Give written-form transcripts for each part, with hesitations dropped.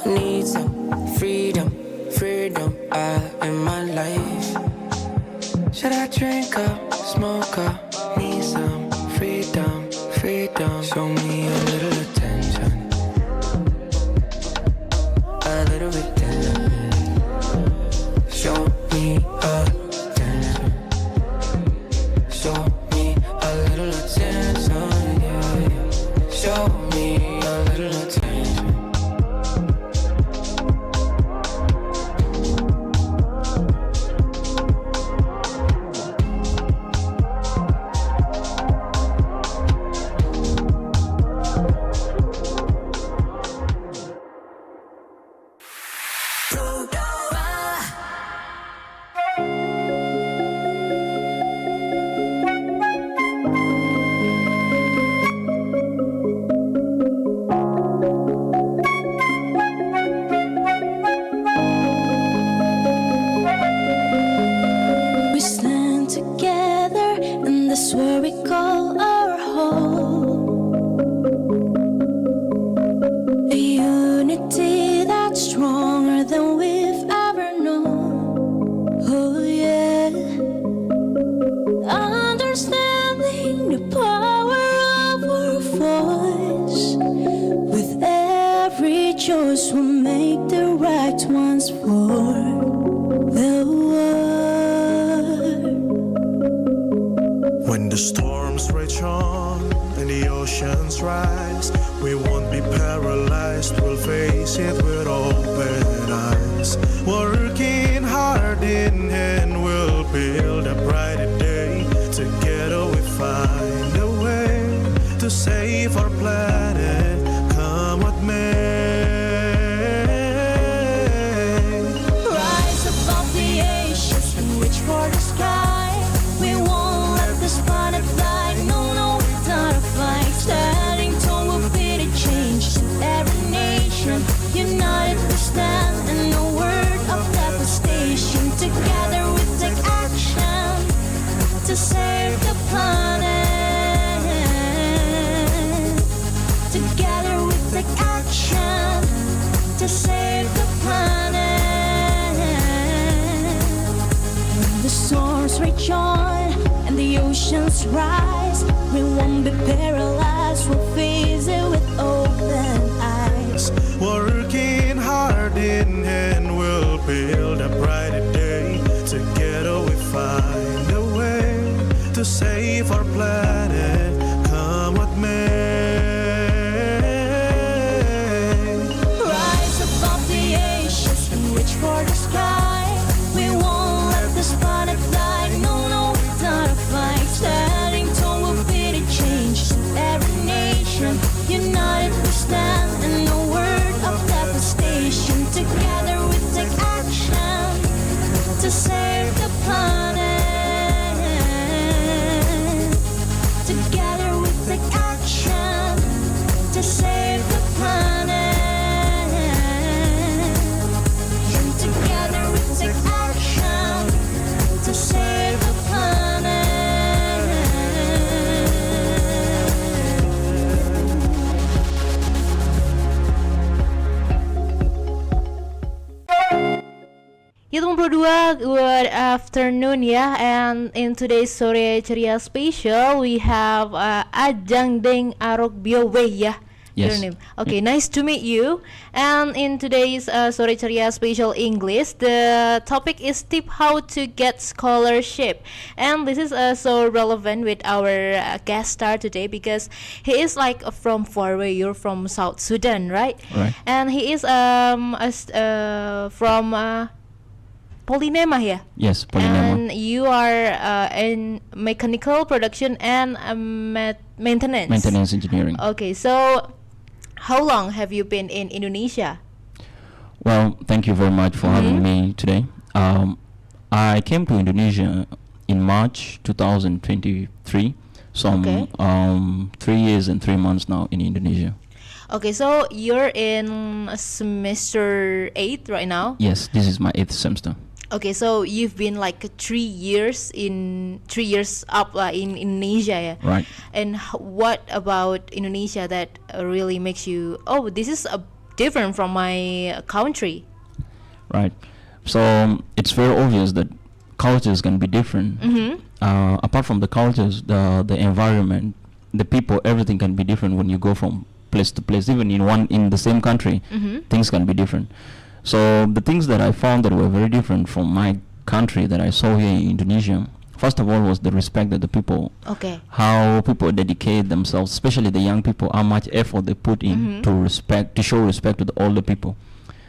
need some freedom, freedom in my life. Should I drink up, smoke up? Need some freedom, freedom. Show me a little attention, a little bit tender. Show me attention, show me a little attention, yeah, yeah. Show me a little attention. When the storms rage on and the oceans rise, we won't be paralyzed, we'll face it with open eyes. Working hard in hand, we'll build a brighter day. Together we find a way to save our planet, come what may. Rise above the oceans and reach for the sky. We won't let this planet fly. No, no, it's not a fight. Standing tall will be the change to every nation. United we stand and no word of devastation. Together we take action to save the planet. Together we take action to save the planet. When the storms rage on and the oceans rise, we won't be paralyzed, we'll face it with open eyes. Working hard in hand, we'll build a brighter day. Together we find a way to save our planet, come what may. Rise above the oceans and reach for the sky. We won't let this planet fly. No, no, it's not a fight. Standing tall will be the change to every nation. United we stand and no word of devastation. Together we take action to save the planet. Together we take action to save the planet. And together we take action to save the planet. Ya teman berdua, good afternoon ya. And in today's Sore Ceria special, we have Ajang, Deng, Arok, Biowei ya. Yes. Your name. Okay, nice to meet you. And in today's Sore Ceria special English, the topic is tip how to get scholarship. And this is so relevant with our guest star today because he is like from far away. You're from South Sudan, right? Right. And he is from Polinema here. Yes, Polynema. And you are in mechanical production and maintenance. Maintenance engineering. Okay, so how long have you been in Indonesia? Well, thank you very much for having me today. I came to Indonesia in March 2023. So I'm 3 years and 3 months now in Indonesia. Okay, so you're in semester 8 right now? Yes, this is my 8th semester. Okay, so you've been like 3 years up in Indonesia, yeah? Right. And what about Indonesia that really makes you, oh, this is a different from my country. Right. So it's very obvious that cultures can be different. Apart from the cultures, the environment, the people, everything can be different when you go from place to place. Even in the same country, things can be different. So the things that I found that were very different from my country that I saw here in Indonesia, first of all, was the respect that the people, how people dedicate themselves, especially the young people, how much effort they put in to show respect to the older people.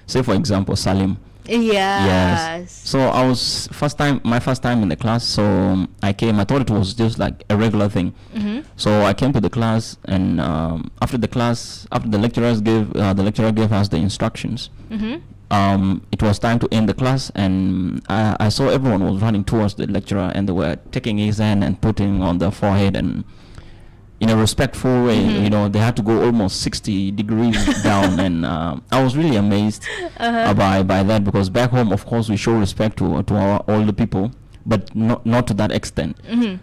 Say for example, Salim. Yes. So I was my first time in the class. So I came. I thought it was just like a regular thing. So I came to the class, and after the lecturer gave us the instructions. It was time to end the class, and I saw everyone was running towards the lecturer, and they were taking his hand and putting on their forehead, and in a respectful way, they had to go almost 60 degrees down, and I was really amazed by that, because back home, of course, we show respect to our older people, but not to that extent.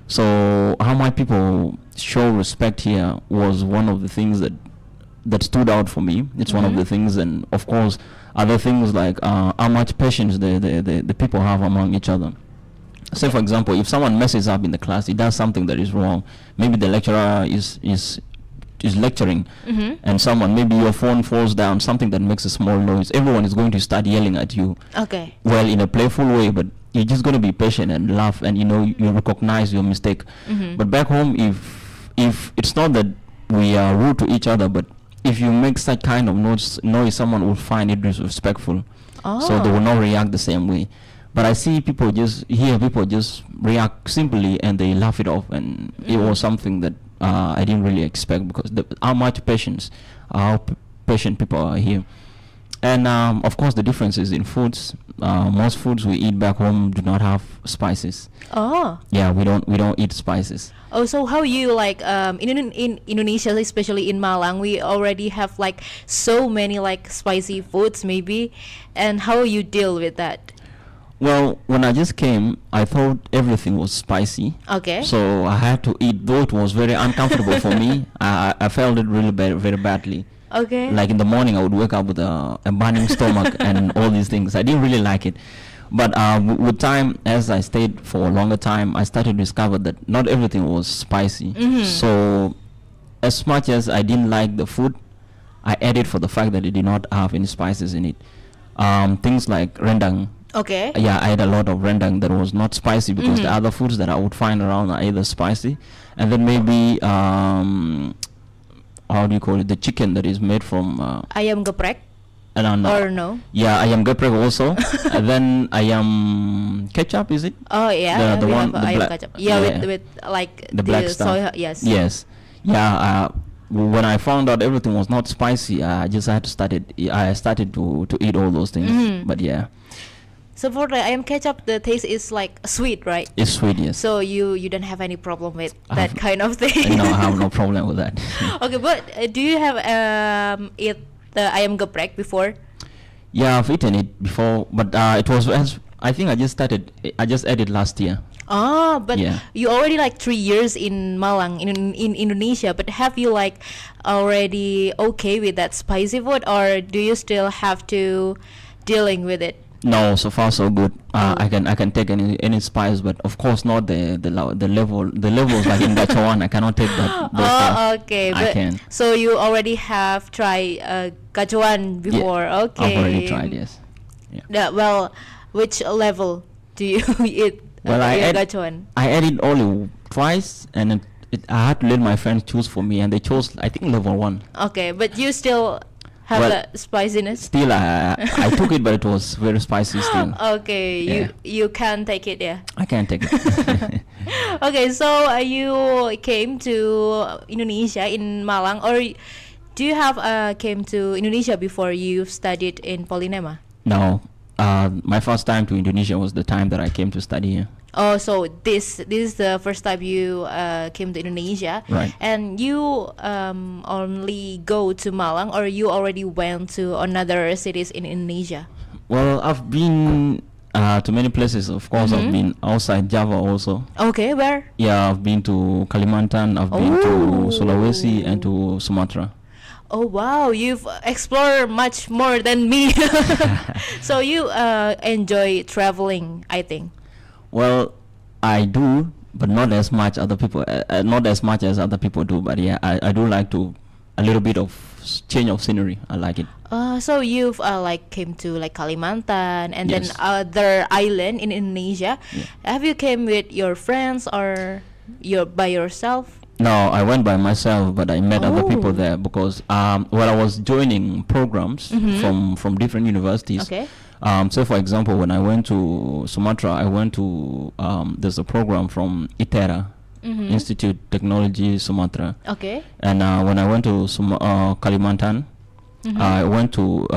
So how my people show respect here was one of the things that stood out for me. It's one of the things, and of course, other things like how much patience the people have among each other. Say for example, if someone messes up in the class, he does something that is wrong. Maybe the lecturer is lecturing, and maybe your phone falls down, something that makes a small noise. Everyone is going to start yelling at you. Okay. Well, in a playful way, but you're just going to be patient and laugh, and you recognize your mistake. But back home, if it's not that we are rude to each other, but if you make such kind of noise, someone will find it disrespectful. So they will not react the same way. But I see people just react simply, and they laugh it off, and it was something that I didn't really expect, because how patient people are here. And of course, the differences in foods. Most foods we eat back home do not have spices. Yeah, we don't eat spices. So how you like in Indonesia, especially in Malang, we already have like so many like spicy foods maybe, and how you deal with that? Well, when I just came, I thought everything was spicy. Okay. So I had to eat, though it was very uncomfortable for me. I felt it really very badly. Okay. Like in the morning, I would wake up with a burning stomach and all these things. I didn't really like it. But with time, as I stayed for a longer time, I started to discover that not everything was spicy. So as much as I didn't like the food, I ate it for the fact that it did not have any spices in it. Things like rendang. Okay. Yeah, I ate a lot of rendang that was not spicy, because the other foods that I would find around are either spicy, and then maybe how do you call it? The chicken that is made from ayam geprek. Or no? Yeah, ayam geprek also. And then ayam ketchup, is it? Oh yeah, the one, the ayam black. ketchup. Yeah, with like the black stuff. soy. Yes. Yes. Yeah. When I found out everything was not spicy, I started to eat all those things. But yeah. So for the ayam ketchup, the taste is like sweet, right? It's sweet, yes. So you don't have any problem with that kind of thing? No, I have no problem with that. Okay, but do you have eat the ayam geprek before? Yeah, I've eaten it before, but it was I think I just ate it last year. But you already like 3 years in Malang in Indonesia, but have you like already okay with that spicy food, or do you still have to dealing with it? No, so far so good. I can take any spice, but of course not the levels like in Gachawan. I cannot take that. Okay. I can. So you already have tried Gachawan before? Yeah, okay. I've already tried, yes. Yeah. Well, which level do you eat? Well, I ate it only twice, and I had to let my friends choose for me, and they chose I think level 1. Okay, but you still have the spiciness? Still, I took it, but it was very spicy still. Okay, yeah. you can take it, yeah? I can take it. Okay, so you came to Indonesia in Malang, or do you have came to Indonesia before you studied in Polynema? No, my first time to Indonesia was the time that I came to study here. Oh, so this is the first time you came to Indonesia, right? And you only go to Malang, or you already went to another cities in Indonesia? Well, I've been to many places. Of course, I've been outside Java also. Okay, where? Yeah, I've been to Kalimantan. I've been to Sulawesi and to Sumatra. Oh wow, you've explored much more than me. So you enjoy traveling, I think. Well, I do, but not as much other people. Not as much as other people do. But yeah, I do like to a little bit of change of scenery. I like it. So you've like came to like Kalimantan and Yes. then other island in Indonesia. Yeah. Have you came with your friends or you're by yourself? No, I went by myself, but I met other people Oh. there because well, I was joining programs from different universities. Okay. So, for example, when I went to Sumatra, I went to there's a program from ITERA, Institute Technology Sumatra, Okay. and when I went to Kalimantan, I went to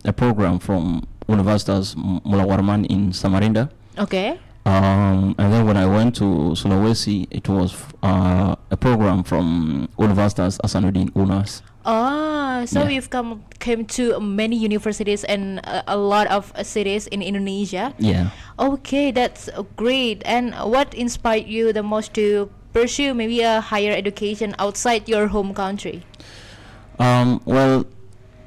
a program from Universitas Mula Warman in Samarinda. Okay. And then when I went to Sulawesi, it was a program from Universitas Hasanuddin UNAS. So Yeah. you've came to many universities and a lot of cities in Indonesia. Yeah. Okay, that's great. And what inspired you the most to pursue maybe a higher education outside your home country? Well,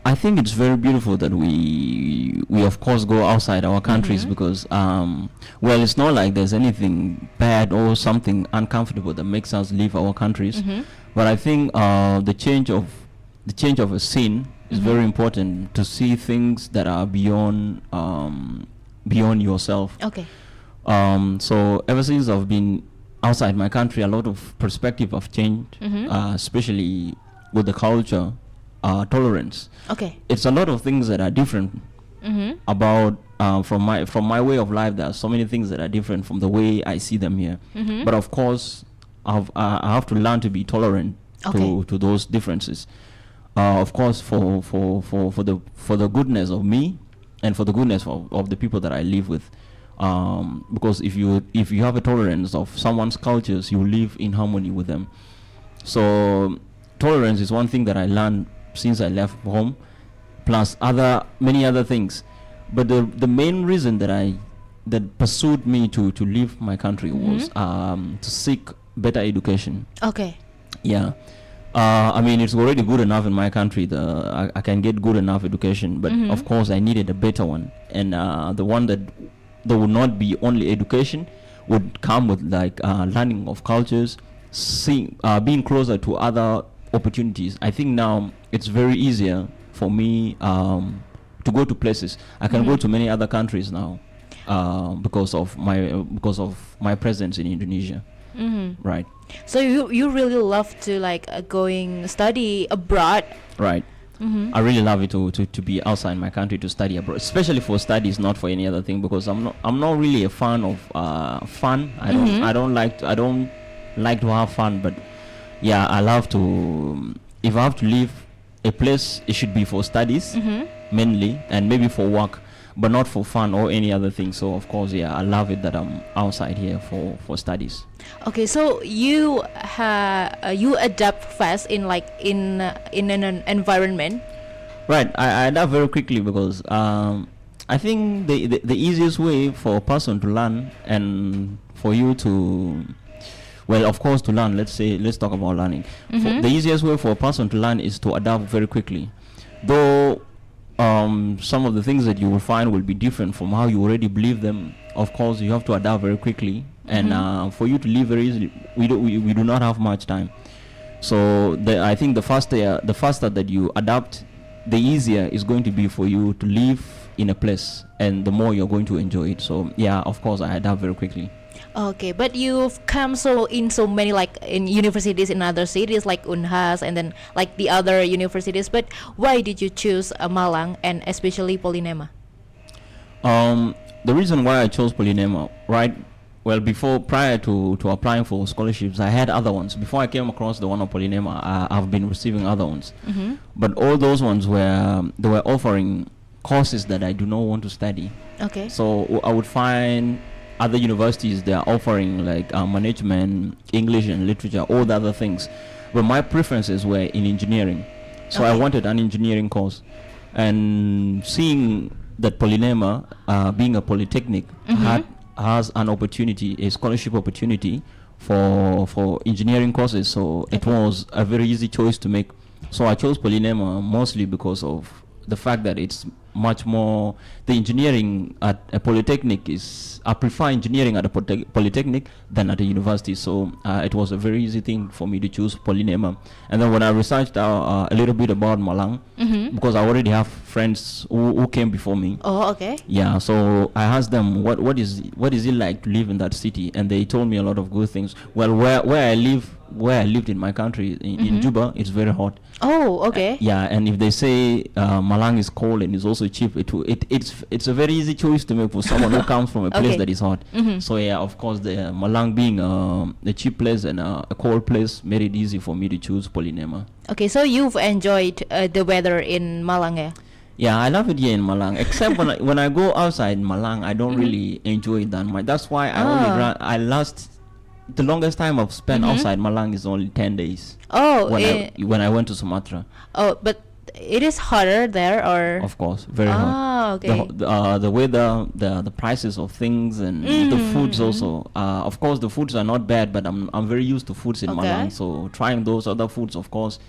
I think it's very beautiful that we of course go outside our countries because well, it's not like there's anything bad or something uncomfortable that makes us leave our countries. But I think the change of a scene is very important to see things that are beyond yourself. Okay. So ever since I've been outside my country, a lot of perspective have changed, especially with the culture, tolerance. Okay. It's a lot of things that are different about from my way of life. There are so many things that are different from the way I see them here. But of course, I have to learn to be tolerant Okay. to those differences. Of course, for the goodness of me and for the goodness of the people that I live with. Because if you have a tolerance of someone's cultures, you live in harmony with them. So tolerance is one thing that I learned since I left home, plus many other things. But the main reason that pursued me to leave my country was to seek better education. Okay. Yeah. I mean, it's already good enough in my country. I can get good enough education, but of course I needed a better one, and the one that would not be only education, would come with like learning of cultures, being closer to other opportunities. I think now it's very easier for me to go to places. I can go to many other countries now because of my presence in Indonesia. Right. So you really love to like going study abroad. Right. I really love it to be outside my country to study abroad, especially for studies, not for any other thing. Because I'm not really a fan of fun. I don't like to have fun. But yeah, I love to. If I have to leave a place, it should be for studies mainly, and maybe for work, but not for fun or any other thing. So of course, yeah, I love it that I'm outside here for studies. Okay, so you adapt fast in an environment. Right, I adapt very quickly because I think the easiest way for a person to learn and for you to, well, of course, to learn. Let's talk about learning. The easiest way for a person to learn is to adapt very quickly, though. Some of the things that you will find will be different from how you already believe them. Of course, you have to adapt very quickly, and for you to live very easily, we do not have much time. So I think the faster that you adapt, the easier it's going to be for you to live in a place, and the more you're going to enjoy it. So yeah, of course, I adapt very quickly. Okay, but you've come so many like in universities in other cities like Unhas and then like the other universities. But why did you choose Malang and especially Polynema? The reason why I chose Polynema, right? Well, prior to applying for scholarships, I had other ones. Before I came across the one of Polynema, I've been receiving other ones. But all those ones were offering courses that I do not want to study. Okay. So I would find other universities, they are offering like management, English and literature, all the other things. But my preferences were in engineering. So I wanted an engineering course. And seeing that Polynema, being a polytechnic, has an opportunity, a scholarship opportunity for engineering courses. So it was a very easy choice to make. So I chose Polynema mostly because of the fact that it's much more, the engineering at a polytechnic is, I prefer engineering at a polytechnic than at a university. So it was a very easy thing for me to choose Polynema. And then when I researched a little bit about Malang, because I already have friends who came before me. Oh, okay. Yeah, so I asked them what is it like to live in that city, and they told me a lot of good things. Well, where I lived in my country in Juba, it's very hot. Oh, okay. Yeah, and if they say Malang is cold and it's also cheap, it's a very easy choice to make for someone who comes from a place that is hot. So yeah, of course, the Malang being a cheap place and a cold place made it easy for me to choose Polynema. Okay, so you've enjoyed the weather in Malang, yeah? Yeah, I love it here in Malang. Except when I go outside Malang, I don't really enjoy it that much. That's why the longest time I've spent outside Malang is only 10 days. Oh, when I went to Sumatra. Oh, but it is hotter there, or? Of course, very hot. Okay. The weather, the prices of things, and the foods also. Of course, the foods are not bad, but I'm very used to foods in Malang. So trying those other foods, of course,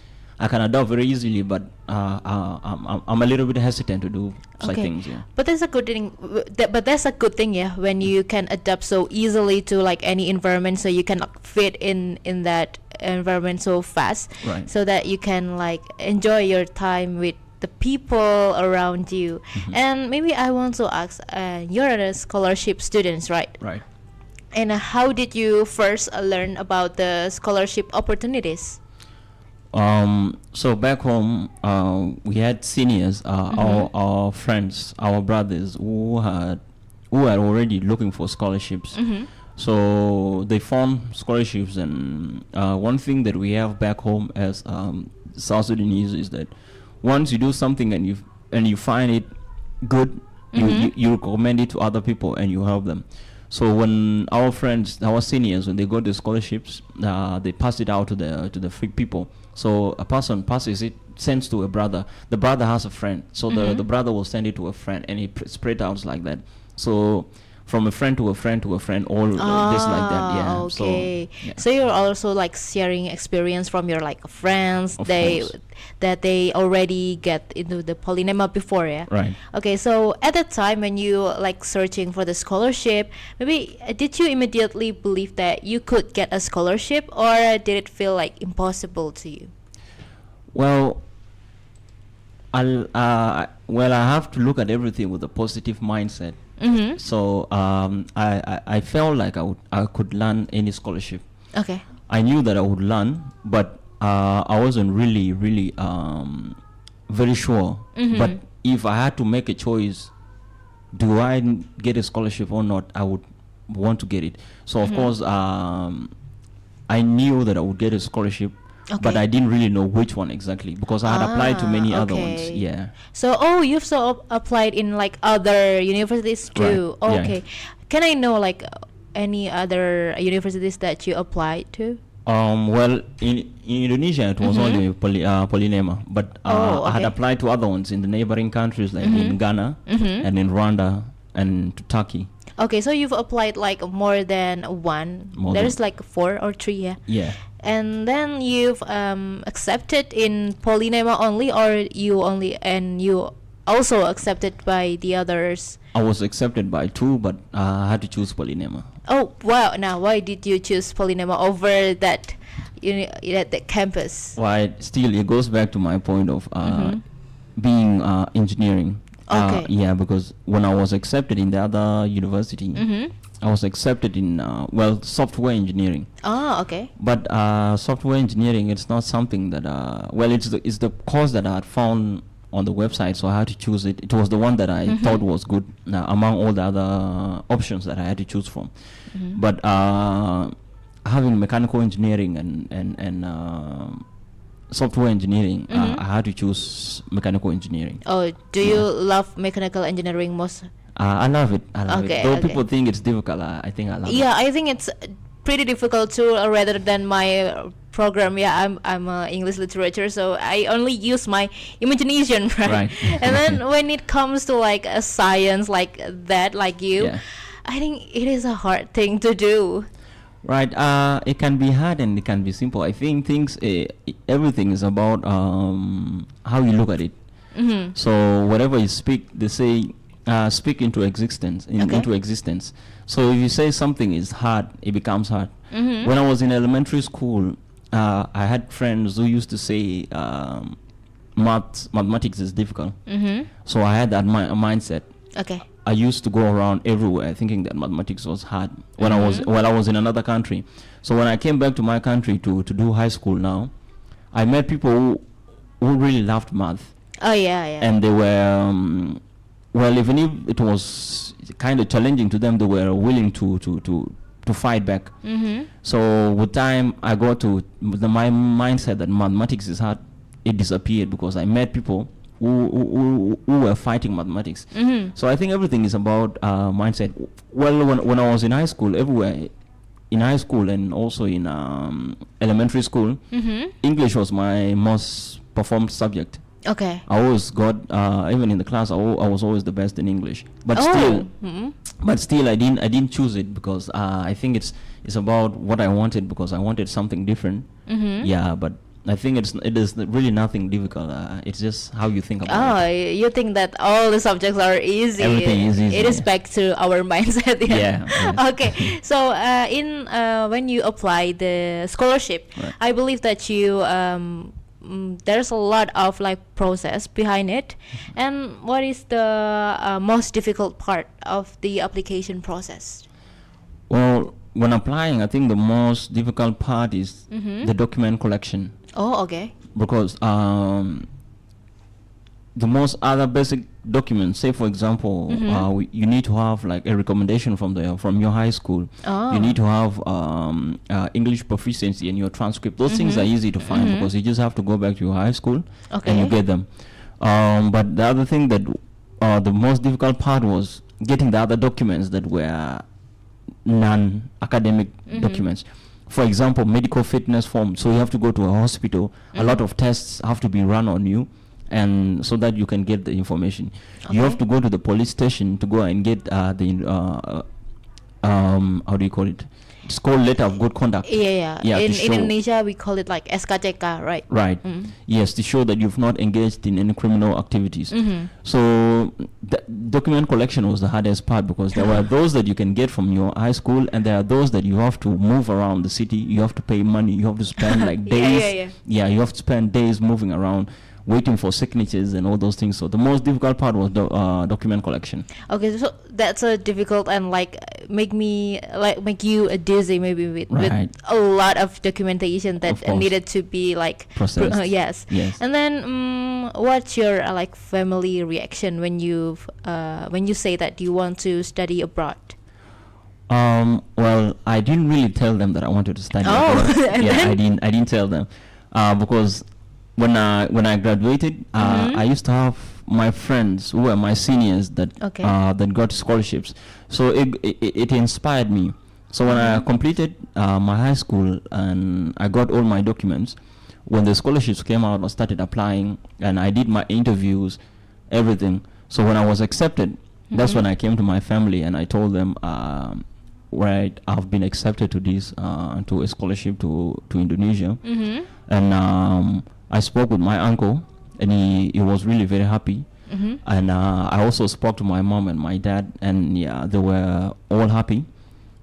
I can adopt very easily, but I'm a little bit hesitant to do such things. Yeah. But that's a good thing. But that's a good thing, yeah. When you can adapt so easily to like any environment, so you can fit in that environment so fast, right? So that you can like enjoy your time with the people around you. And maybe I want to ask, you're a scholarship student, right? Right. And how did you first learn about the scholarship opportunities? So back home, we had seniors, our friends, our brothers who are already looking for scholarships. So they found scholarships, and one thing that we have back home as South Sudanese is that once you do something and you find it good, you recommend it to other people and you help them. So when our friends, our seniors, when they got the scholarships, they pass it out to the free people. So a person passes it, sends to a brother. The brother has a friend, so the brother will send it to a friend, and it spread out like that. So from a friend to a friend to a friend, all just like that. Yeah. Okay. So, yeah. So you're also like sharing experience from your like friends Of course. that they already get into the Polynema before, yeah. Right. Okay. So at that time when you like searching for the scholarship, maybe did you immediately believe that you could get a scholarship, or did it feel like impossible to you? Well, I have to look at everything with a positive mindset. So I felt like I could learn any scholarship. Okay. I knew that I would learn, but I wasn't really very sure. But if I had to make a choice, do I get a scholarship or not, I would want to get it. So of course I knew that I would get a scholarship. But I didn't really know which one exactly, because I had applied to many other ones. Yeah. So you've applied in like other universities too. Right. Okay. Yeah. Can I know like any other universities that you applied to? Well, in Indonesia it was only Polynema, but I had applied to other ones in the neighboring countries, like in Ghana and in Rwanda and to Turkey. Okay, so you've applied like more than one. There's like 4 or 3, yeah. Yeah. And then you've accepted in Polynema only, or you also accepted by the others? I was accepted by 2, but I had to choose Polynema. Oh wow! Now, why did you choose Polynema over that, that campus? Why? Still, it goes back to my point of being engineering. Okay. Yeah, because when I was accepted in the other university, I was accepted in software engineering. Oh, okay. But software engineering, it's not something that it's the course that I had found on the website, so I had to choose it. It was the one that I thought was good among all the other options that I had to choose from. But having mechanical engineering and software engineering, I had to choose mechanical engineering. Oh, do you love mechanical engineering most? I love it. I love Okay, it. Though okay. people think it's difficult, I think I love it. Yeah, I think it's pretty difficult too, rather than my program. Yeah, I'm English literature, so I only use my imagination, right? And then when it comes to like a science like that, like you, Yeah. I think it is a hard thing to do. Right. It can be hard and it can be simple. I think everything is about how you look at it. So whatever you speak, they say speak into existence. Into existence. So if you say something is hard, it becomes hard. When I was in elementary school, I had friends who used to say mathematics is difficult. So I had that mindset. Okay. I used to go around everywhere thinking that mathematics was hard when I was in another country. So when I came back to my country to do high school now, I met people who really loved math. Oh yeah. And they were well, even if it was kind of challenging to them, they were willing to fight back. So with time, I got to my mindset that mathematics is hard. It disappeared because I met people who were fighting mathematics. So I think everything is about mindset. Well, when I was in high school, everywhere in high school and also in elementary school, English was my most performed subject. Okay. I always got even in the class. I was always the best in English. But still, I didn't choose it because I think it's about what I wanted because I wanted something different. Yeah, but I think it is really nothing difficult. It's just how you think about it. You think that all the subjects are easy. Everything is easy. It is back to our mindset. Yeah. Okay. So in when you apply the scholarship, Right. I believe that you there's a lot of like process behind it. And what is the most difficult part of the application process? Well, when applying, I think the most difficult part is the document collection. Oh, okay. Because the most other basic documents, say for example, you need to have like a recommendation from your high school. You need to have English proficiency in your transcript. Those things are easy to find because you just have to go back to your high school and you get them. But the other thing that the most difficult part was getting the other documents that were non-academic documents. For example, medical fitness form. So you have to go to a hospital. A lot of tests have to be run on you, and so that you can get the information. You have to go to the police station to go and get how do you call it? It's called letter of good conduct. Yeah. In Indonesia, we call it like SKCK, right? Right. Yes, to show that you've not engaged in any criminal activities. So the document collection was the hardest part because there were those that you can get from your high school, and there are those that you have to move around the city. You have to pay money. You have to spend like days. Yeah, you have to spend days moving around, waiting for signatures and all those things. So the most difficult part was the document collection. Okay, so that's a difficult and like make you dizzy maybe with a lot of documentation that needed to be like processed. Yes. And then what's your like family reaction when you say that you want to study abroad? Well, I didn't really tell them that I wanted to study abroad. I didn't tell them because when I graduated, I used to have my friends who were my seniors that got scholarships. So it inspired me. So when I completed my high school and I got all my documents, when the scholarships came out, I started applying and I did my interviews, everything. So when I was accepted, that's when I came to my family and I told them, right, I've been accepted to this to a scholarship to Indonesia, and I spoke with my uncle, and he was really very happy. And I also spoke to my mom and my dad, and they were all happy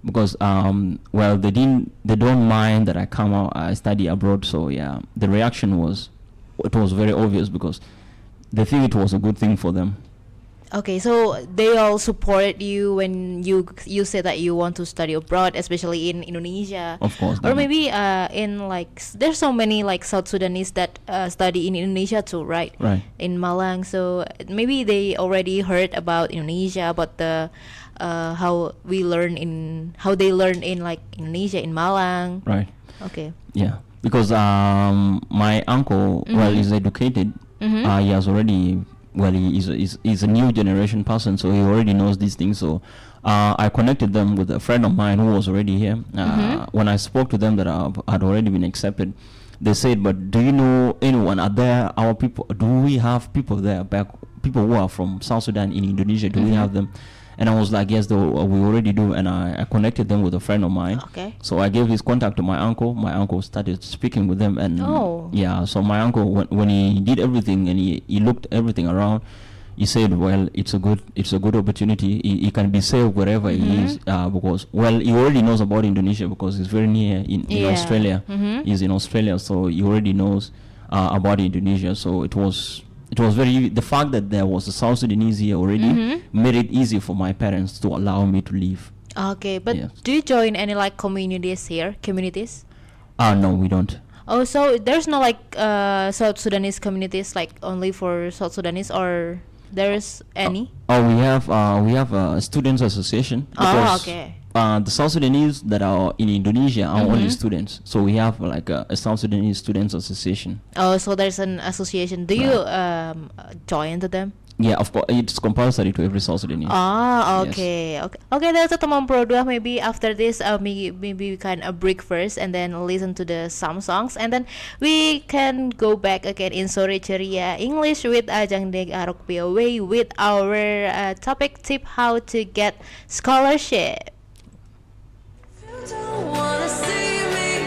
because well, they don't mind that I study abroad. So the reaction was very obvious because they think it was a good thing for them. Okay, so they all support you when you say that you want to study abroad, especially in Indonesia. Of course. Or maybe in like there's so many like South Sudanese that study in Indonesia too, right? Right. In Malang, so maybe they already heard about Indonesia, about the how they learn in like Indonesia in Malang. Right. Okay. Yeah, because my uncle, well, is educated. He has already. Well, he's a new generation person, so he already knows these things. So I connected them with a friend of mine who was already here. When I spoke to them that I'd already been accepted, they said, "But do you know anyone? Are there our people? Do we have people there back? People who are from South Sudan in Indonesia? Do we have them?" And I was like, yes, though, we already do. And I connected them with a friend of mine. Okay. So I gave his contact to my uncle. My uncle started speaking with them. And yeah, so my uncle, when he did everything and he looked everything around, he said, well, it's a good opportunity. He can be safe wherever he is, because, well, he already knows about Indonesia because he's very near in Australia. He's in Australia, so he already knows about Indonesia. So it was very, the fact that there was a South Sudanese here already made it easy for my parents to allow me to leave. Okay, but do you join any like communities here? No, we don't. Oh, so there's no like South Sudanese communities like only for South Sudanese, or there's any? We have a students association. Because, okay. The South Sudanese that are in Indonesia are only students, so we have like a South Sudanese students association. Oh, so there's an association. Do you join to them? Yeah, of course, it's compulsory to every South Sudanese. Okay. Yes. Okay. That's a teman produk. Maybe after this, maybe we can break first and then listen to the some songs, and then we can go back again in Sore Ceria English with Ajang, Deng, Arok, Biowei with our topic tip how to get scholarship. Don't wanna see me.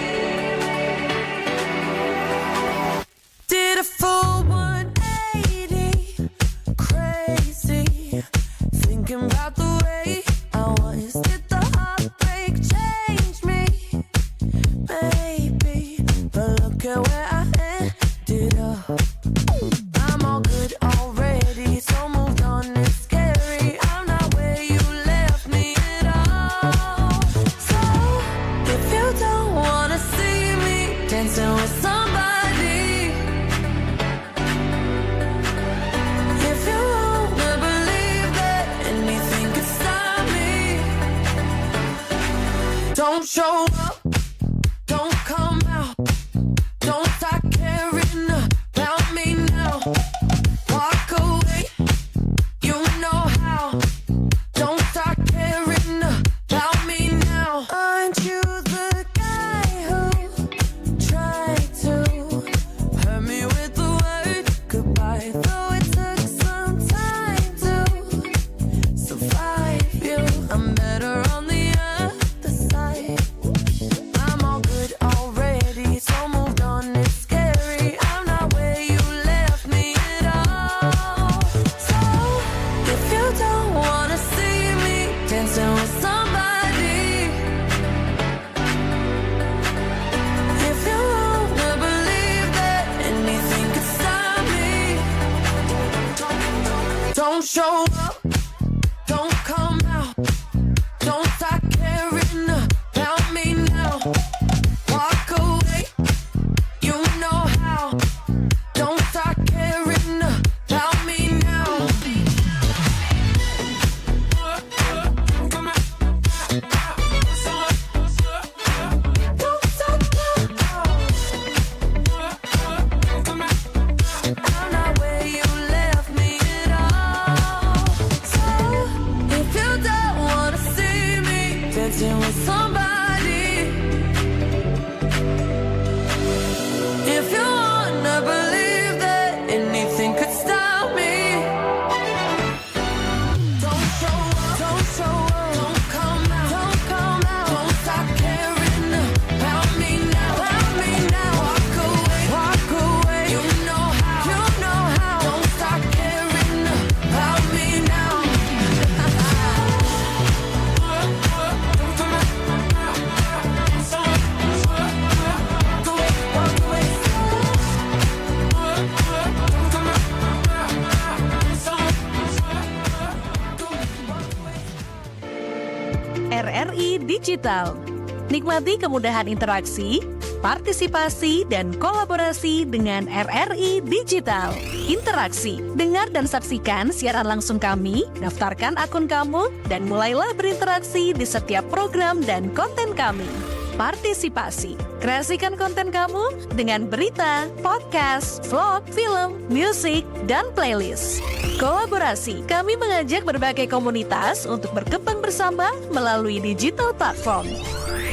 Did a full 180, crazy, thinking about the way I was. Did the heartbreak change me? Maybe, but look at where I ended up. I'm all good already, so moved on. It's scary. I'm not where you left me at all. So if you don't wanna see me dancing with somebody, if you wanna believe that anything could stop me, don't show up, don't come out, don't start caring about me now. Walk away, you know how. Don't start caring about me now. Aren't you the guy who tried to hurt me with the word goodbye? Though it took some time to survive you, I'm better on the other side. I'm all good already, so moved on. It's scary. I'm not where you left me at all. So if you don't wanna see me dancing with somebody, if you wanna believe that anything could stop me, don't show up, don't come out, don't start caring about me now. Walk away, you know how. Don't start caring about me now. Don't stop now. I'm not where you left me at all. So if you don't wanna see me dancing with somebody, if you wanna believe that anything could stop me, don't show up, don't come out, don't stop caring about me now, walk away, you know how, don't stop caring about me now. RRI Digital. Nikmati kemudahan interaksi, partisipasi, dan kolaborasi dengan RRI Digital. Interaksi, dengar dan saksikan siaran langsung kami, daftarkan akun kamu, dan mulailah berinteraksi di setiap program dan konten kami. Partisipasi, kreasikan konten kamu dengan berita, podcast, vlog, film, musik, dan playlist. Kolaborasi, kami mengajak berbagai komunitas untuk berkembang bersama melalui digital platform.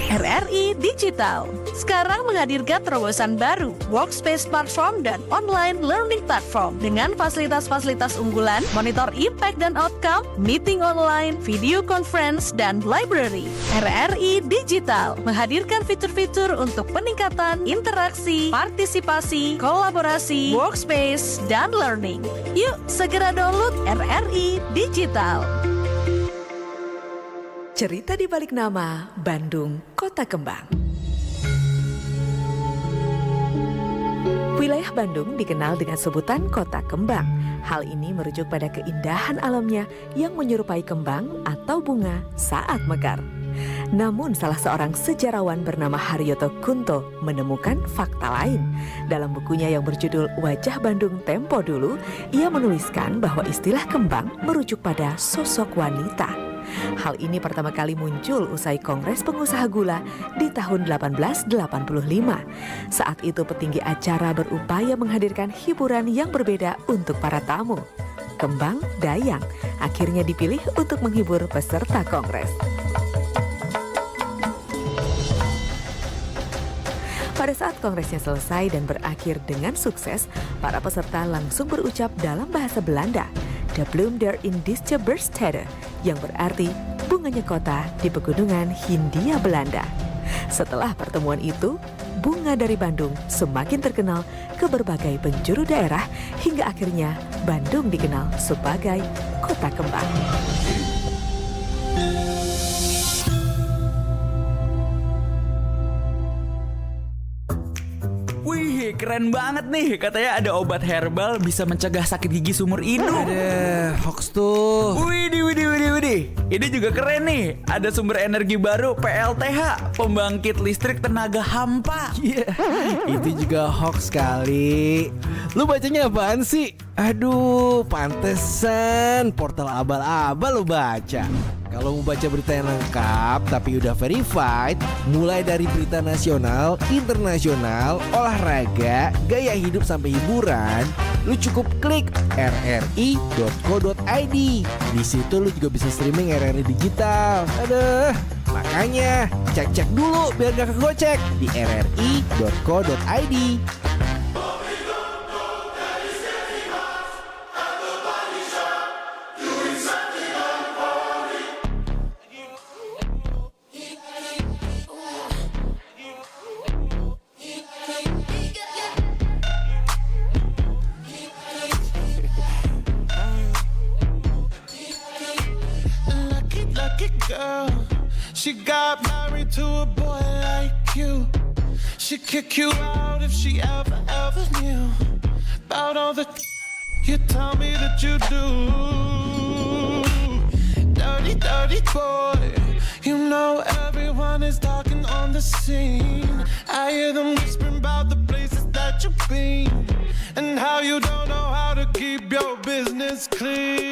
RRI Digital, sekarang menghadirkan terobosan baru, workspace platform dan online learning platform dengan fasilitas-fasilitas unggulan, monitor impact dan outcome, meeting online, video conference, dan library. RRI Digital menghadirkan fitur-fitur untuk peningkatan interaksi, partisipasi, kolaborasi, workspace, dan learning. Yuk, segera download RRI Digital. Cerita di balik nama Bandung, Kota Kembang. Wilayah Bandung dikenal dengan sebutan Kota Kembang. Hal ini merujuk pada keindahan alamnya yang menyerupai kembang atau bunga saat mekar. Namun salah seorang sejarawan bernama Haryoto Kunto menemukan fakta lain. Dalam bukunya yang berjudul Wajah Bandung Tempo Dulu, ia menuliskan bahwa istilah kembang merujuk pada sosok wanita. Hal ini pertama kali muncul usai Kongres Pengusaha Gula di tahun 1885. Saat itu petinggi acara berupaya menghadirkan hiburan yang berbeda untuk para tamu. Kembang dayang akhirnya dipilih untuk menghibur peserta Kongres. Pada saat kongresnya selesai dan berakhir dengan sukses, para peserta langsung berucap dalam bahasa Belanda, "De bloem der Indische Berstede," yang berarti bunganya kota di pegunungan Hindia Belanda. Setelah pertemuan itu, bunga dari Bandung semakin terkenal ke berbagai penjuru daerah hingga akhirnya Bandung dikenal sebagai Kota Kembang. Wih, keren banget nih. Katanya ada obat herbal bisa mencegah sakit gigi seumur hidup. Ada hoax tuh. Widih. Ini juga keren nih. Ada sumber energi baru PLTH, pembangkit listrik tenaga hampa. Iya, itu juga hoax kali. Lu bacanya apaan sih? Aduh, pantesan portal abal-abal lu baca. Kalau mau baca berita yang lengkap tapi udah verified, mulai dari berita nasional, internasional, olahraga, gaya hidup sampai hiburan, lu cukup klik rri.co.id. Di situ lu juga bisa streaming RRI Digital. Aduh, makanya cek dulu biar gak kegocek di rri.co.id. She got married to a boy like you. She'd kick you out if she ever knew about all the you tell me that you do. Dirty boy. You know everyone is talking on the scene. I hear them whispering about the places that you've been and how you don't know how to keep your business clean.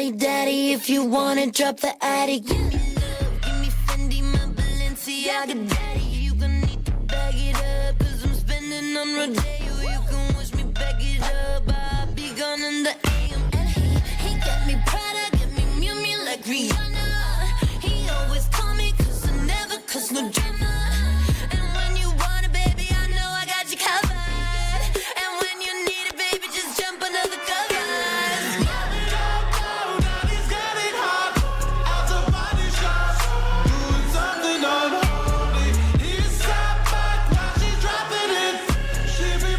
Daddy, if you wanna drop the attic, give me love, give me Fendi, my Balenciaga. Daddy, you gon' need to bag it up, 'cause I'm spending on Rodeo. You can wish me back it up, I'll be gone in the AM. And he got me Prada, got me Miu like Rihanna. He always call me 'cause I never cause no drama. And when you want it, baby, I know I got you covered. And when you need it, baby, just jump under the covers. She be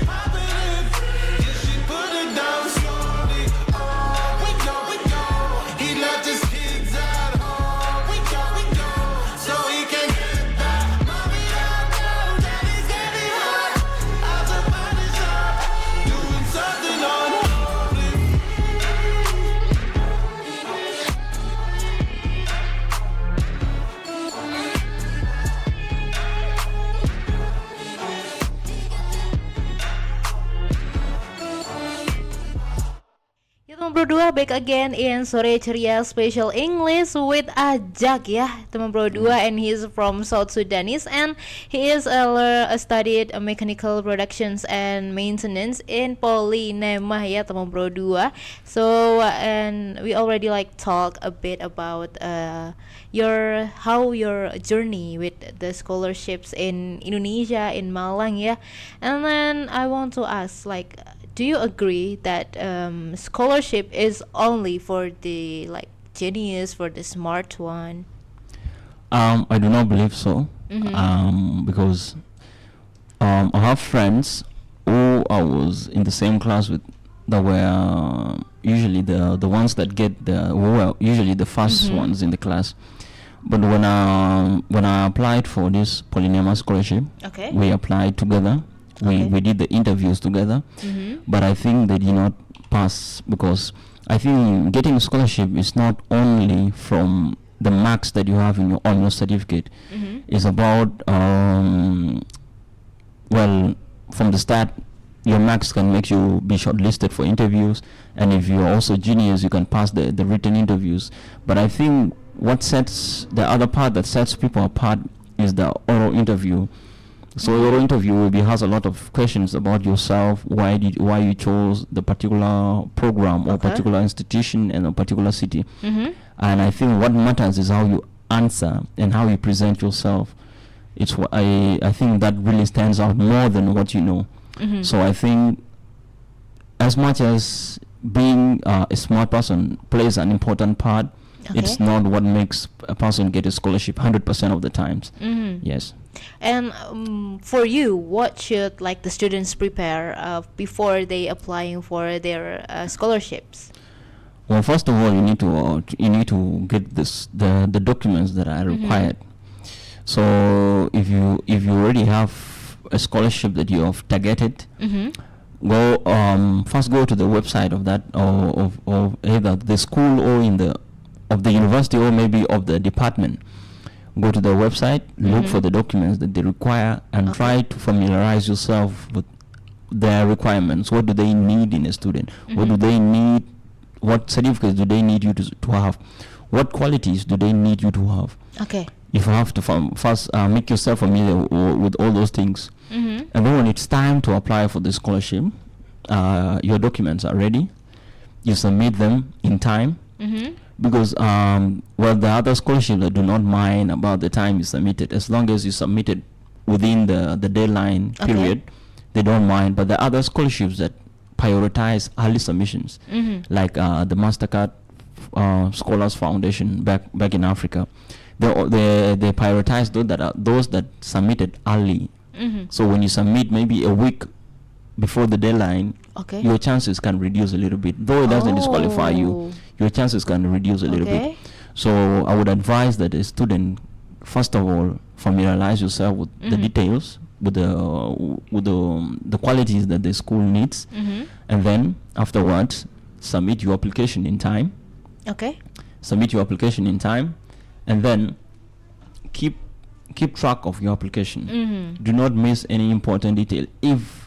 back again in Sore Ceria Special English with Ajang ya, teman berdua, and he's from South Sudanese and he is studied mechanical productions and maintenance in Tema ya, teman berdua. So and we already like talk a bit about your journey with the scholarships in Indonesia, in Malang ya. And then I want to ask, like, do you agree that scholarship is only for the like genius, for the smart one? I do not believe so. Because I have friends who I was in the same class with that were usually the ones that get who were usually the first ones in the class. But when I applied for this Polynema scholarship, we applied together. We did the interviews together, but I think they did not pass, because I think getting a scholarship is not only from the marks that you have on your certificate. It's about from the start, your marks can make you be shortlisted for interviews, and if you're also genius, you can pass the written interviews. But I think the other part that sets people apart is the oral interview. So your interview has a lot of questions about yourself, why you chose the particular program or particular institution in a particular city. And I think what matters is how you answer and how you present yourself. It's what I think that really stands out more than what you know. So I think as much as being a smart person plays an important part, it's not what makes a person get a scholarship 100% of the times. Yes. And for you, what should like the students prepare before they applying for their scholarships? Well, first of all, you need to get the documents that are required. So if you already have a scholarship that you have targeted, first go to the website of that of either the school or of the university or maybe of the department. Go to the website, look for the documents that they require, and try to familiarize yourself with their requirements. What do they need in a student? What do they need? What certificates do they need you to have? What qualities do they need you to have? You have to first make yourself familiar with all those things. And then when it's time to apply for the scholarship, your documents are ready. You submit them in time. Because the other scholarships that do not mind about the time you submitted, as long as you submit it within the deadline period, they don't mind. But the other scholarships that prioritize early submissions, like the Mastercard Scholars Foundation back in Africa, they prioritize those that submitted early. So when you submit maybe a week before the deadline, your chances can reduce a little bit. Though it doesn't disqualify you, your chances can reduce a little bit. So I would advise that a student, first of all, familiarize yourself with the details, with the qualities that the school needs, and then afterwards submit your application in time. Submit your application in time, and then keep track of your application. Do not miss any important detail. If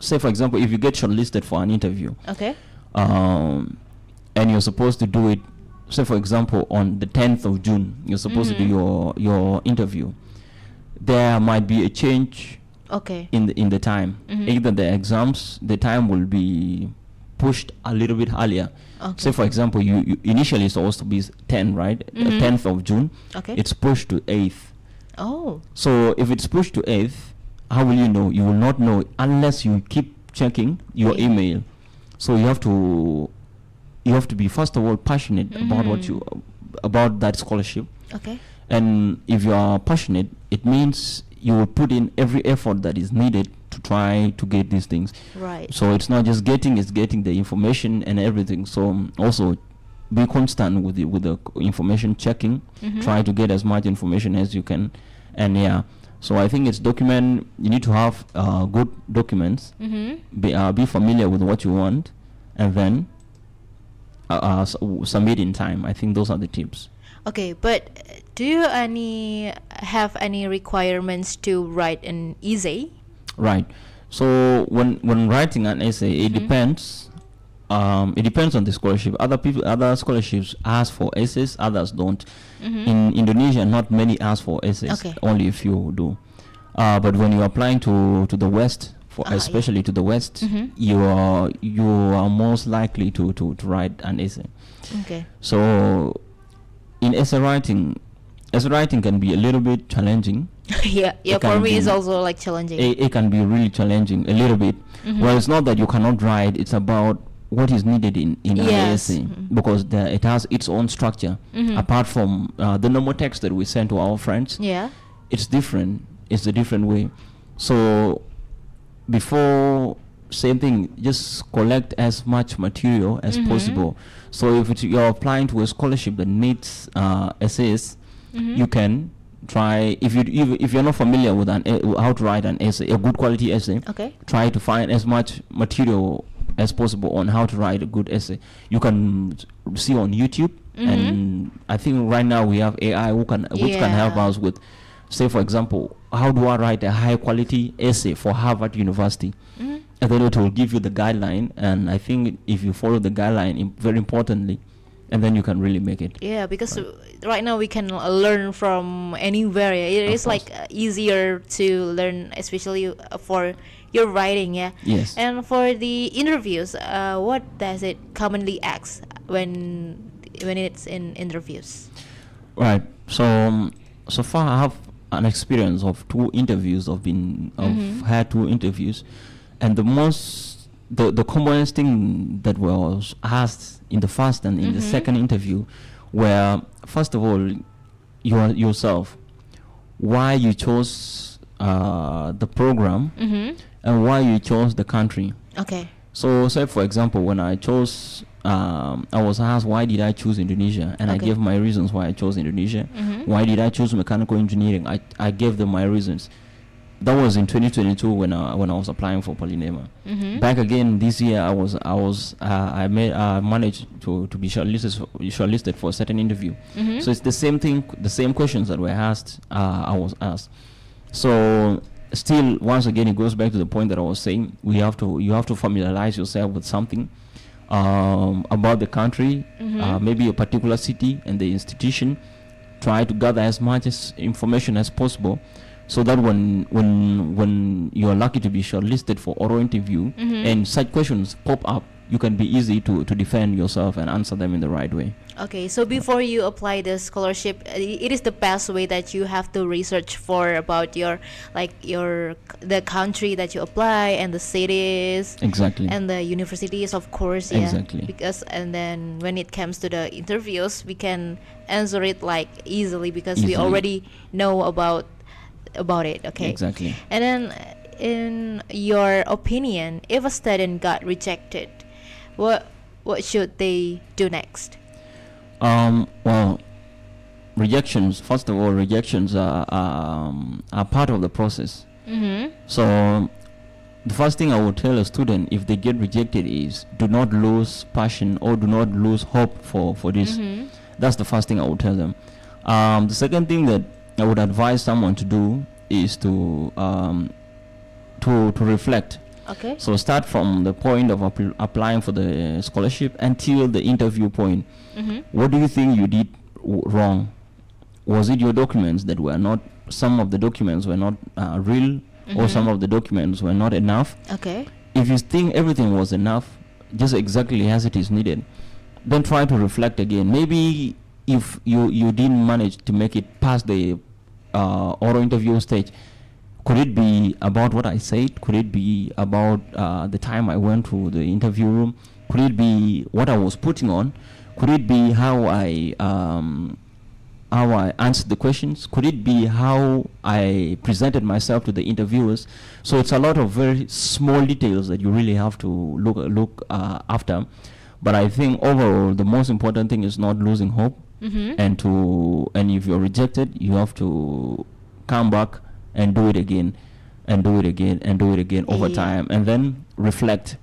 say for example, if you get shortlisted for an interview, and you're supposed to do it, say for example on the 10th of June, you're supposed to do your interview, there might be a change in the time. Either the exams, the time will be pushed a little bit earlier. Say for example, you initially it's supposed to be 10, right? 10th of June. It's pushed to 8th. So if it's pushed to 8th, how will you know? You will not know unless you keep checking your email. So you have to be first of all passionate about that scholarship. And if you are passionate, it means you will put in every effort that is needed to try to get these things. So it's not just getting the information and everything. So also be constant with the information checking. Try to get as much information as you can. And so I think you need to have good documents, be familiar with what you want, and then submit in time. I think those are the tips. But do you have any requirements to write an essay? Right. So when writing an essay, it depends it depends on the scholarship. Other scholarships ask for essays, others don't. In Indonesia, not many ask for essays. Only a few do. But when you're applying to the West, especially to the West, you are most likely to write an essay. So in essay writing can be a little bit challenging. For me it's also like challenging. It can be really challenging a little bit. Well, it's not that you cannot write, it's about what is needed in an essay, because it has its own structure. Apart from the normal text that we send to our friends, it's different. It's a different way. So before same thing, just collect as much material as possible. So if you're applying to a scholarship that needs essays, you can try, if you're not familiar with how to write an essay, a good quality essay, try to find as much material as possible on how to write a good essay. You can see on YouTube, and I think right now we have AI which can help us with, say for example, how do I write a high quality essay for Harvard University? And then it will give you the guideline, and I think if you follow the guideline, very importantly, and then you can really make it. Yeah, because right now we can learn from anywhere. It is like easier to learn, especially for your writing. Yes. And for the interviews, what does it commonly ask when it's in interviews? Right. So far I have an experience of 2 interviews. I've had 2 interviews, and the commonest thing that was asked in the first and in the second interview were, first of all, yourself, why you chose the program, and why you chose the country. So say for example, when I chose, I was asked why did I choose Indonesia, and I gave my reasons why I chose Indonesia. Why did I choose mechanical engineering? I gave them my reasons. That was in 2022 when I was applying for Polynema. Back again this year, I managed to be shortlisted for a certain interview. So it's the same thing, the same questions that were asked. I was asked. So still, once again, it goes back to the point that I was saying. You have to familiarize yourself with something about the country, maybe a particular city and the institution. Try to gather as much information as possible, so that when you are lucky to be shortlisted for oral interview and such questions pop up, you can be easy to defend yourself and answer them in the right way. So before you apply the scholarship, it is the best way that you have to research for about the country that you apply and the cities, and the universities, of course. Because and then when it comes to the interviews, we can answer it like easily because we already know about it. And then, in your opinion, if a student got rejected, what should they do next? Well, rejections, first of all, are part of the process. So the first thing I would tell a student if they get rejected is do not lose passion or do not lose hope for this. That's the first thing I would tell them. The second thing that I would advise someone to do is to reflect. So start from the point of applying for the scholarship until the interview point. What do you think you did wrong? Was it your documents that were not, some of the documents were not real, or some of the documents were not enough? If you think everything was enough, just exactly as it is needed, then try to reflect again. Maybe if you didn't manage to make it past the oral interview stage, could it be about what I said? Could it be about the time I went to the interview room? Could it be what I was putting on? Could it be how I answered the questions? Could it be how I presented myself to the interviewers? So it's a lot of very small details that you really have to look after. But I think overall, the most important thing is not losing hope. And if you're rejected, you have to come back and do it again, and do it again, and do it again over time, and then reflect.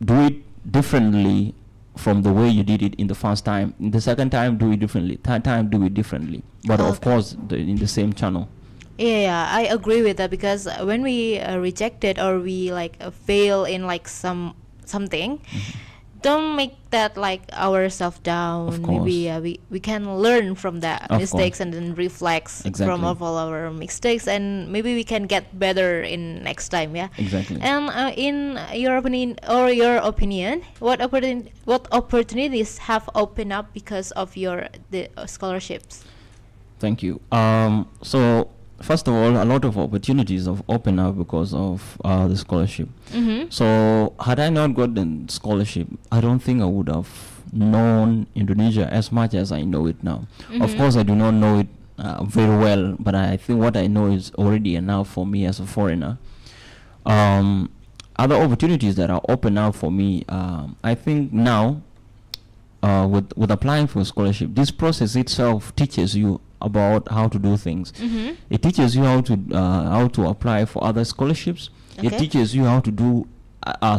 Do it differently from the way you did it in the first time. In the second time, do it differently. Third time, do it differently. But of course, in the same channel. I agree with that, because when we rejected or we fail in something, don't make that like ourselves down. Of course. Maybe we can learn from that Of mistakes course. and then reflect Exactly. from all our mistakes, and maybe we can get better in next time. Yeah. Exactly. And in your opinion, what opportunities have opened up because of the scholarships? Thank you. So first of all, a lot of opportunities have opened up because of the scholarship. So had I not gotten scholarship, I don't think I would have known Indonesia as much as I know it now. Of course, I do not know it very well, but I think what I know is already enough for me as a foreigner. Other opportunities that are open up for me, I think now, with applying for a scholarship, this process itself teaches you about how to do things. It teaches you how to apply for other scholarships. It teaches you how to do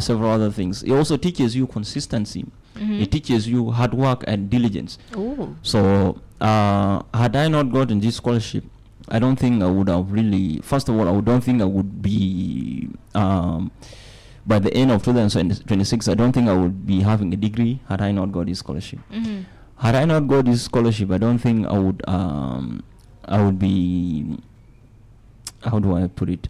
several other things. It also teaches you consistency. It teaches you hard work and diligence. Ooh. So had I not gotten this scholarship, I don't think I would have really. First of all, I don't think I would be. By the end of 2026, I don't think I would be having a degree had I not got this scholarship. Had I not got this scholarship, I don't think I would. I would be. How do I put it?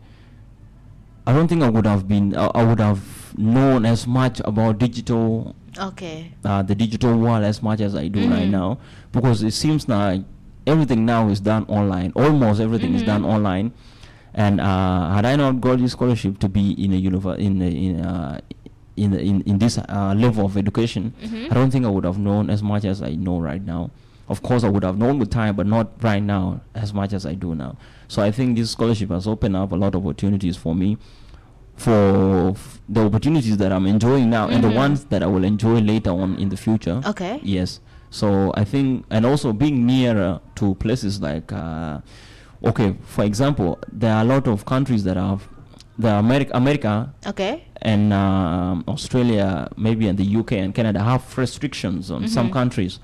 I don't think I would have been. I would have known as much about digital. Okay. The digital world as much as I do right now, because it seems like everything now is done online. Almost everything is done online. And had I not got this scholarship to be in a in this level of education, I don't think I would have known as much as I know right now. Of course, I would have known with time, but not right now as much as I do now. So I think this scholarship has opened up a lot of opportunities for me, for the opportunities that I'm enjoying now and the ones that I will enjoy later on in the future. Okay. Yes. So I think, and also being nearer to places like. Okay, for example, there are a lot of countries that have America Okay. and Australia, maybe, and the UK and Canada have restrictions on some countries.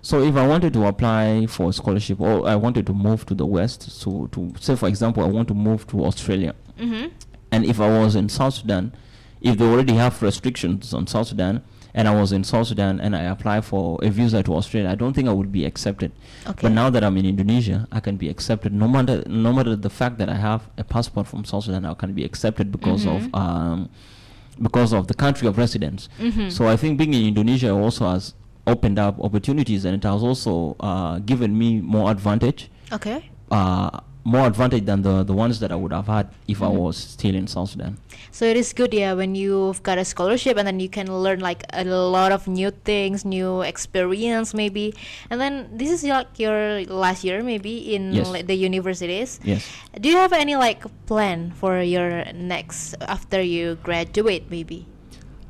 So if I wanted to apply for a scholarship, or I wanted to move to the West, so to say, for example, I want to move to Australia, and if I was in South Sudan, if they already have restrictions on South Sudan, and I was in South Sudan and I applied for a visa to Australia, I don't think I would be accepted. Okay. But now that I'm in Indonesia, I can be accepted. No matter the fact that I have a passport from South Sudan, I can be accepted because of the country of residence. So I think being in Indonesia also has opened up opportunities, and it has also given me more advantage. Okay. More advantage than the ones that I would have had if I was still in South Sudan. So it is good, yeah, when you've got a scholarship and then you can learn like a lot of new things, new experience maybe. And then this is like your last year maybe in Yes. like, the universities. Yes. Do you have any like plan for your next after you graduate maybe?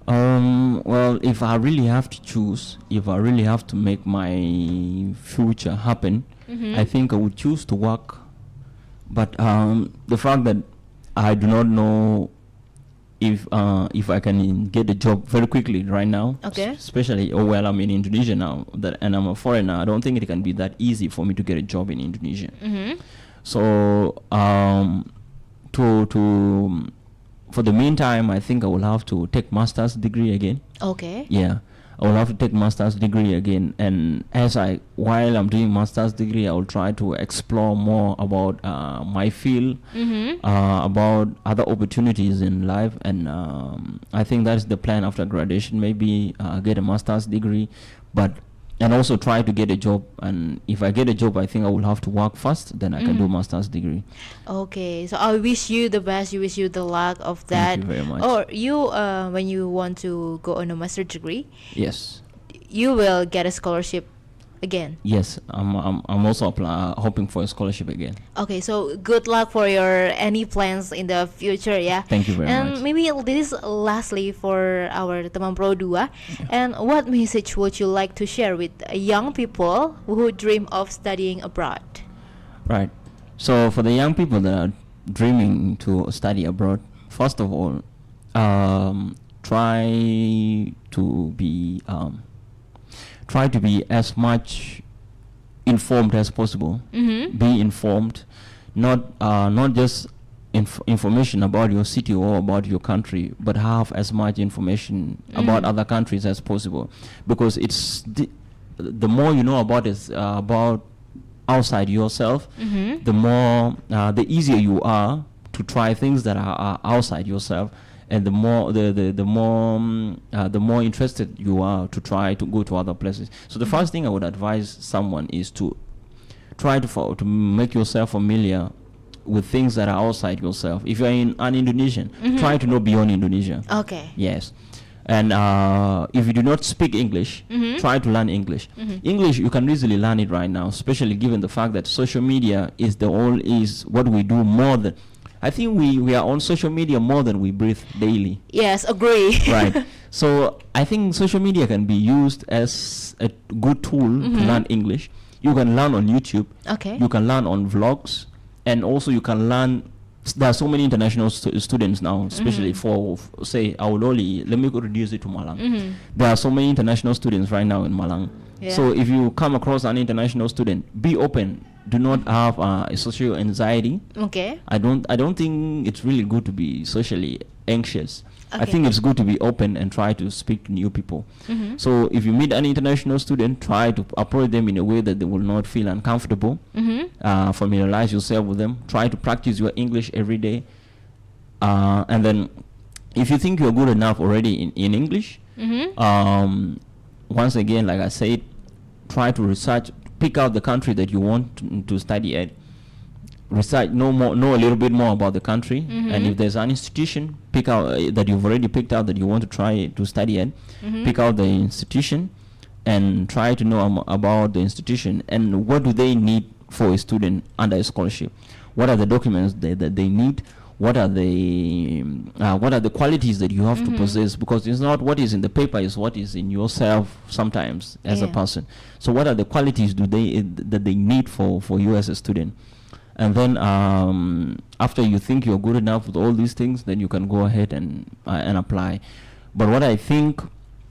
Well, if I really have to choose, if I really have to make my future happen, I think I would choose to work. But the fact that I do not know if I can get a job very quickly right now, Okay. especially well, I'm in Indonesia now, and I'm a foreigner. I don't think it can be that easy for me to get a job in Indonesia. So for the meantime, I think I will have to take master's degree again. Okay. Yeah, I will have to take master's degree again, and while I'm doing master's degree, I will try to explore more about my field, about other opportunities in life, and I think that's the plan after graduation. Maybe get a master's degree, and also try to get a job. And if I get a job, I think I will have to work first, then I can do master's degree. Okay, so I wish you the best. You wish you the luck of that. Thank you very much. Or you, when you want to go on a master degree, Yes. you will get a scholarship again. Yes, I'm also hoping for a scholarship again. Okay, so good luck for your any plans in the future, yeah. Thank you very and much. maybe this is lastly for our teman Pro 2. And what message would you like to share with young people who dream of studying abroad? Right. So for the young people that are dreaming to study abroad, first of all, try to be as much informed as possible. Be informed, not just information about your city or about your country, but have as much information about other countries as possible, because it's the more you know about it, about outside yourself, the easier you are to try things that are outside yourself, and the more interested you are to try to go to other places. So the first thing I would advise someone is to try to make yourself familiar with things that are outside yourself. If you're an Indonesian, try to know beyond Indonesia. Okay. Yes. And if you do not speak English, try to learn English. English, you can easily learn it right now, especially given the fact that social media is what we do more than. I think we are on social media more than we breathe daily. Yes, agree. Right. So I think social media can be used as a good tool to learn English. You can learn on YouTube. Okay. You can learn on vlogs, and also you can learn. There are so many international students now, especially for, say, let me reduce it to Malang. There are so many international students right now in Malang. Yeah. So if you come across an international student, be open. Do not have a social anxiety. Okay. I don't think it's really good to be socially anxious. I Okay. think it's good to be open and try to speak to new people. So if you meet an international student, try to approach them in a way that they will not feel uncomfortable. Familiarize yourself with them. Try to practice your English every day. And then if you think you're good enough already in English, once again, like I said, try to research, pick out the country that you want to study at. Research, know a little bit more about the country, and if there's an institution pick out that you've already picked out that you want to try to study at, pick out the institution and try to know about the institution and what do they need for a student under a scholarship. What are the documents that they need? What are the qualities that you have to possess? Because it's not what is in the paper, is what is in yourself sometimes as a person. So what are the qualities that they need for you as a student? And then after you think you're good enough with all these things, then you can go ahead and apply. But what I think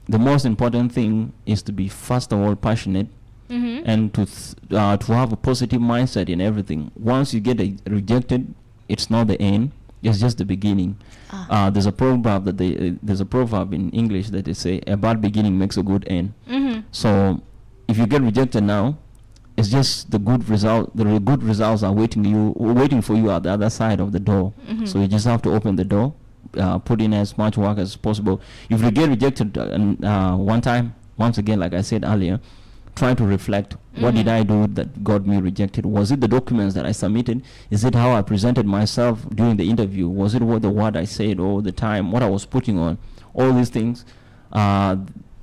the most important thing is to be, first of all, passionate, and to have a positive mindset in everything. Once you get rejected, it's not the end; it's just the beginning. There's a proverb in English that they say, "A bad beginning makes a good end." So if you get rejected now, it's just the good result. The good results are waiting for you at the other side of the door. So you just have to open the door, put in as much work as possible. If you get rejected one time, once again, like I said earlier, try to reflect. What did I do that got me rejected? Was it the documents that I submitted? Is it how I presented myself during the interview? Was it the word I said, or the time, what I was putting on? All these things.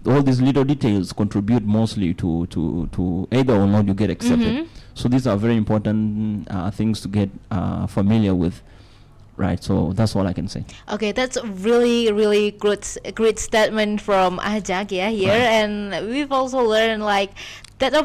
All these little details contribute mostly to either or not you get accepted. So these are very important things to get familiar with, right? So that's all I can say. Okay, that's a really great statement from Ajang here, Right. and we've also learned like that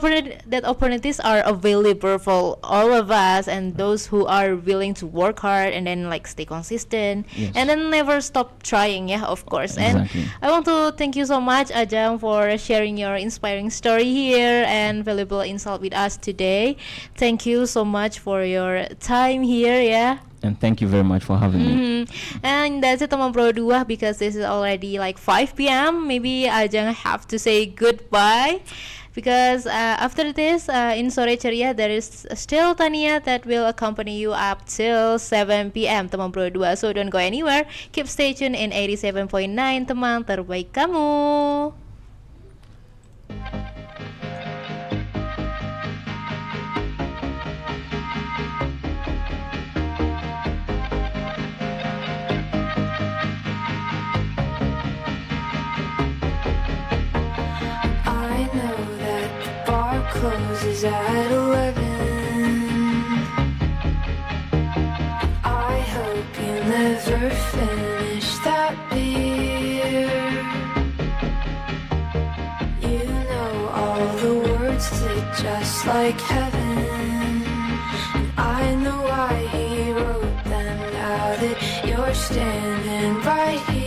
opportunities are available for all of us, and those who are willing to work hard and then like stay consistent, Yes. and then never stop trying. Yeah, of course. Exactly. And I want to thank you so much, Ajang, for sharing your inspiring story here and valuable insight with us today. Thank you so much for your time here. Yeah. And thank you very much for having me. And that's it, teman Pro 2, because this is already like 5 p.m. Maybe Ajang have to say goodbye, because after this in Sore Ceria there is still Tania that will accompany you up till 7 p.m. teman Pro 2. So don't go anywhere, keep stay tuned in 87.9 teman terbaik kamu. Closes at 11. I hope you never finish that beer. You know all the words to Just Like Heaven, and I know why he wrote them. Now that you're standing right here.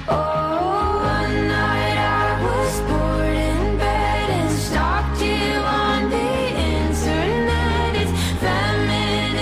Oh, one night I was bored in bed and stalked you on the internet. It's feminine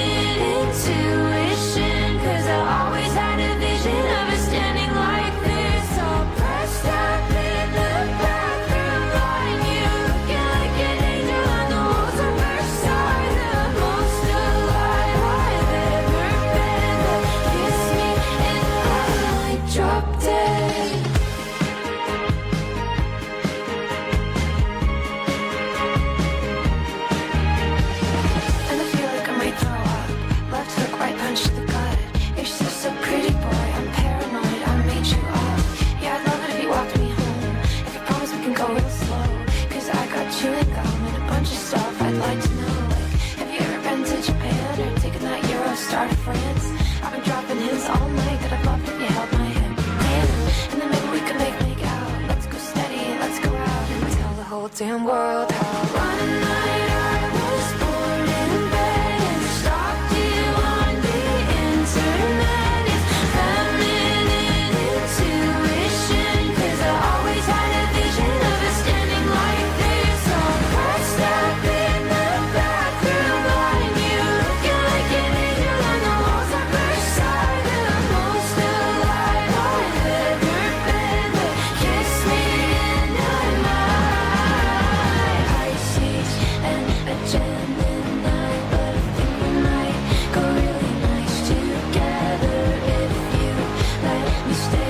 our friends. I've been dropping hints all night that I'd love if you held my hand. And then maybe we could make out. Let's go steady, let's go out and tell the whole damn world how one night I was born in bed and stalked you on the internet. It's feminine intuition, 'cause I always had a vision of us standing like this, all pressed up in the bathroom, on you looking like an angel on the walls at first sight. The most alive I've ever been, but kiss me in the night. Ice Age and a Gemini, but I think we might go really nice together if you let me stay